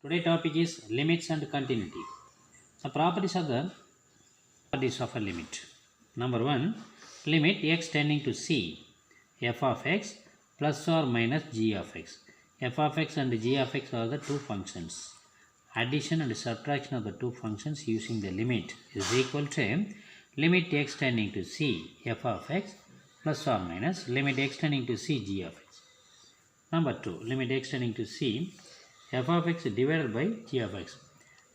Today topic is limits and continuity. The properties of a limit. Number 1, limit x tending to c, f of x plus or minus g of x. F of x and g of x are the two functions. Addition and subtraction of the two functions using the limit is equal to limit x tending to c, f of x plus or minus limit x tending to c, g of x. Number 2, limit x tending to c, f of x divided by g of x.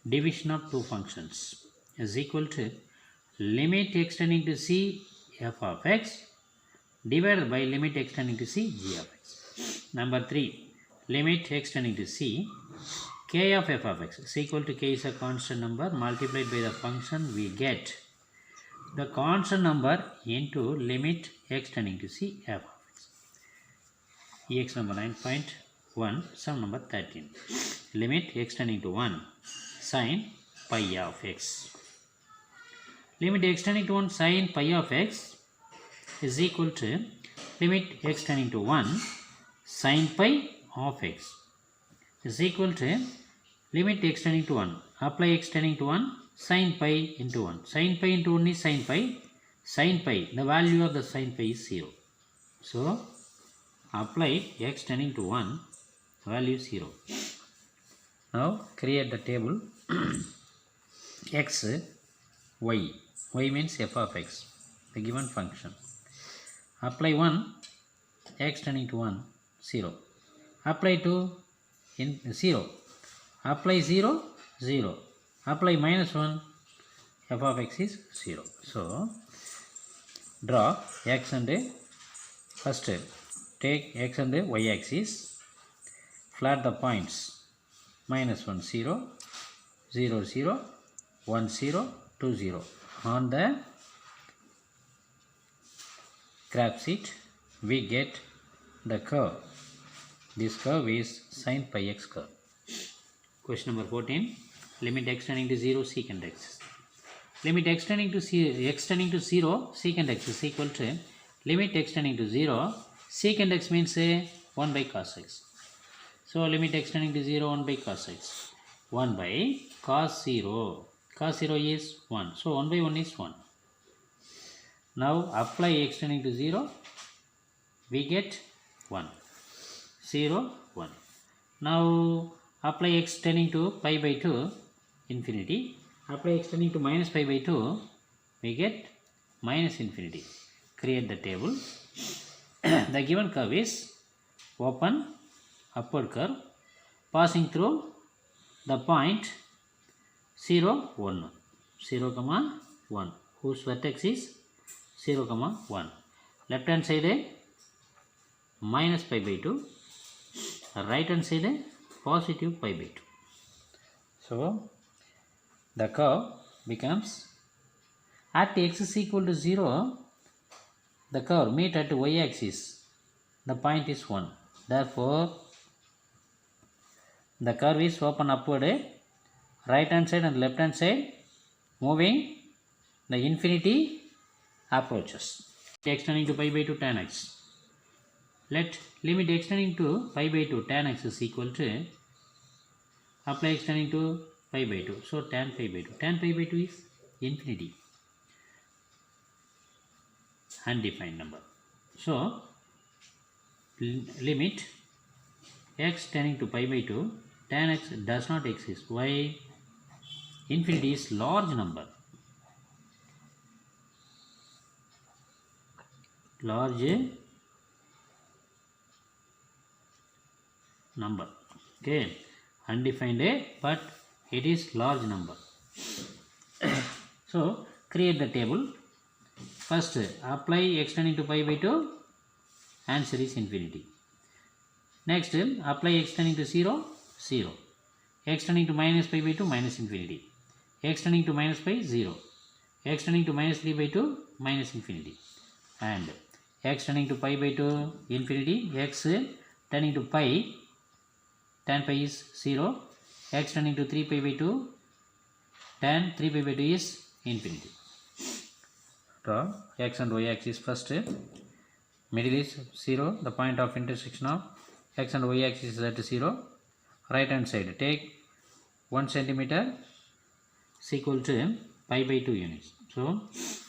Division of two functions is equal to limit x tending to c, f of x divided by limit x tending to c, g of x. Number 3, limit x tending to c, k of f of x is equal to k is a constant number multiplied by the function we get the constant number into limit x tending to c, f of x. Ex number 9.1, sum number 13. Limit x tending to 1 sin pi of x. Limit x tending to 1 sin pi of x is equal to limit x tending to 1 sin pi of x is equal to limit x tending to 1. Apply x tending to 1 sin pi into 1. Sin pi into 1 is sin pi. Sin pi, the value of the sin pi is 0. So, apply x tending to 1, value is 0. Now, create the table x, y. Y means f of x, the given function. Apply 1, x tending to 1, 0. Apply 2, in 0. Apply 0, 0. Apply minus 1, f of x is 0. So, draw x and first take x and y axis, flat the points minus 1, 0, 0, 0, 1, 0, 2, 0. On the graph sheet, we get the curve. This curve is sin pi x curve. Question number 14. Limit x tending to 0, secant x. Limit x tending to 0, secant x is equal to limit x tending to 0, secant x means 1 by cos x. So, limit x tending to 0, 1 by cos x. 1 by cos 0. Cos 0 is 1. So, 1 by 1 is 1. Now, apply x tending to 0. We get 1. 0, 1. Now, apply x tending to pi by 2, infinity. Apply x tending to minus pi by 2, we get minus infinity. Create the table. The given curve is open upward curve passing through the point 0, 1. 0, 1, whose vertex is 0, 1. Left hand side minus pi by 2, right hand side positive pi by 2. So, the curve becomes at x is equal to 0, the curve meet at y axis, the point is 1. Therefore, the curve is open upward, right hand side and left hand side moving, the infinity approaches. X tending to pi by 2 tan x. Let limit x tending to pi by 2 tan x is equal to apply x tending to pi by 2. So, tan pi by 2. Tan pi by 2 is infinity. Undefined number. So, limit x tending to pi by 2, tan x does not exist. Why? Infinity is large number. Large number. Okay. Undefined, but it is large number. So, create the table. First, apply x tending to pi by 2, answer is infinity. Next, apply x tending to 0, 0. X tending to minus pi by 2, minus infinity. X tending to minus pi, 0. X tending to minus 3 by 2, minus infinity. And x tending to pi by 2, infinity. X tending to pi, tan pi is 0. X tending to 3 pi by 2, tan 3 pi by 2 is infinity. Draw x and y axis first. Middle is 0. The point of intersection of x and y axis is at 0. Right hand side, take 1 centimeter is equal to pi by 2 units. So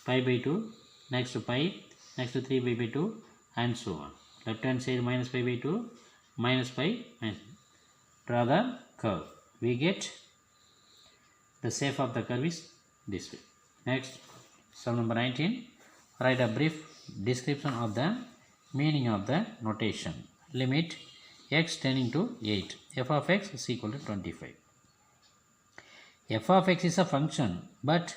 pi by 2, next to pi, next to 3 pi by 2, and so on. Left hand side minus pi by 2, minus pi, minus. Draw the curve. We get the shape of the curve is this way. Next, sum number 19. Write a brief description of the meaning of the notation. Limit x tending to 8. F of x is equal to 25. F of x is a function, but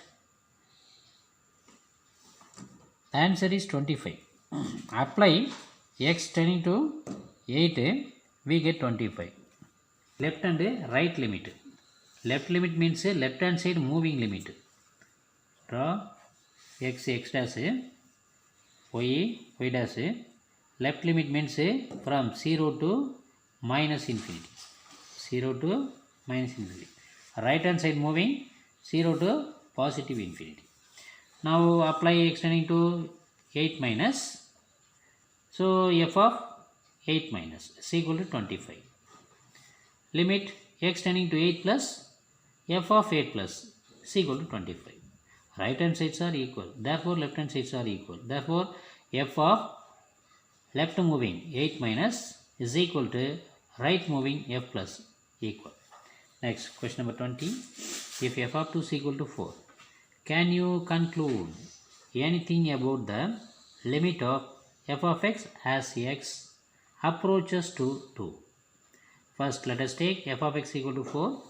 the answer is 25. Apply x tending to 8, we get 25. Left and right limit. Left limit means left hand side moving limit. Draw x dash, y dash. Left limit means from 0 to minus infinity. 0 to minus infinity. Right hand side moving 0 to positive infinity. Now apply x tending to 8 minus. So f of 8 minus is equal to 25. Limit x tending to 8 plus f of 8 plus is equal to 25. Right hand sides are equal. Therefore left hand sides are equal. Therefore f of left moving 8 minus is equal to right moving f plus equal. Next, question number 20. If f of 2 is equal to 4, can you conclude anything about the limit of f of x as x approaches to 2? First, let us take f of x equal to 4.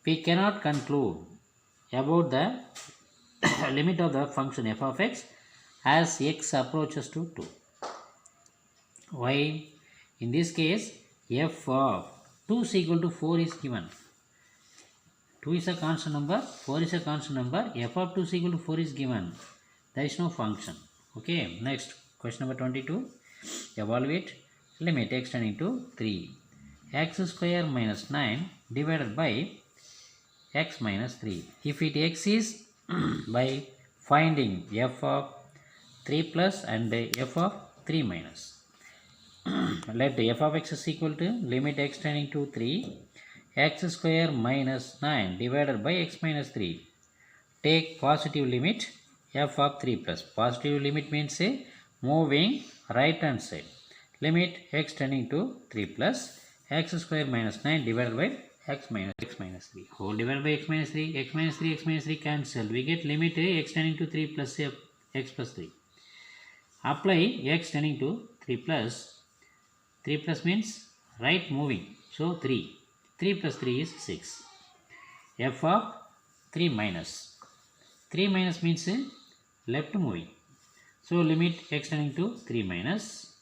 We cannot conclude about the limit of the function f of x as x approaches to 2. Why? In this case, f of 2 is equal to 4 is given. 2 is a constant number, 4 is a constant number, f of 2 is equal to 4 is given. There is no function. Okay, next, question number 22. Evaluate limit x tending to 3. X square minus 9 divided by x minus 3. If it x is by finding f of 3 plus and f of 3 minus. Let f of x is equal to limit x tending to 3, x square minus 9 divided by x minus 3. Take positive limit f of 3 plus. Positive limit means moving right hand side. Limit x tending to 3 plus x square minus 9 divided by x minus 3. Whole divided by x minus 3, x minus 3, x minus 3 cancel. We get limit x tending to 3 plus x plus 3. Apply x tending to 3 plus. 3 plus means right moving. So 3. 3 plus 3 is 6. F of 3 minus. 3 minus means left moving. So limit x tending to 3 minus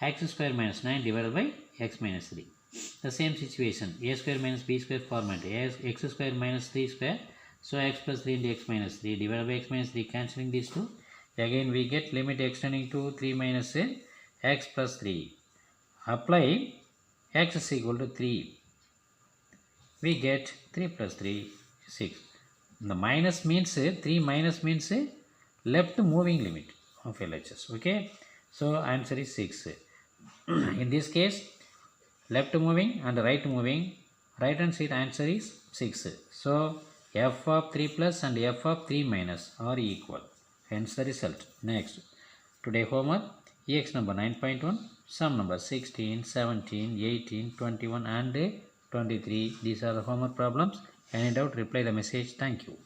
x square minus 9 divided by x minus 3. The same situation. A square minus b square format. X square minus 3 square. So x plus 3 into x minus 3 divided by x minus 3. Cancelling these two. Again we get limit x tending to 3 minus x plus 3. Apply x is equal to 3. We get 3 plus 3, 6. The minus means 3 minus means left moving limit of LHS. Okay. So answer is 6. In this case, left moving and right moving, right hand side answer is 6. So f of 3 plus and f of 3 minus are equal. Hence the result. Next, today homework EX number 9.1, sum number 16, 17, 18, 21 and 23. These are the homework problems. Any doubt, reply the message. Thank you.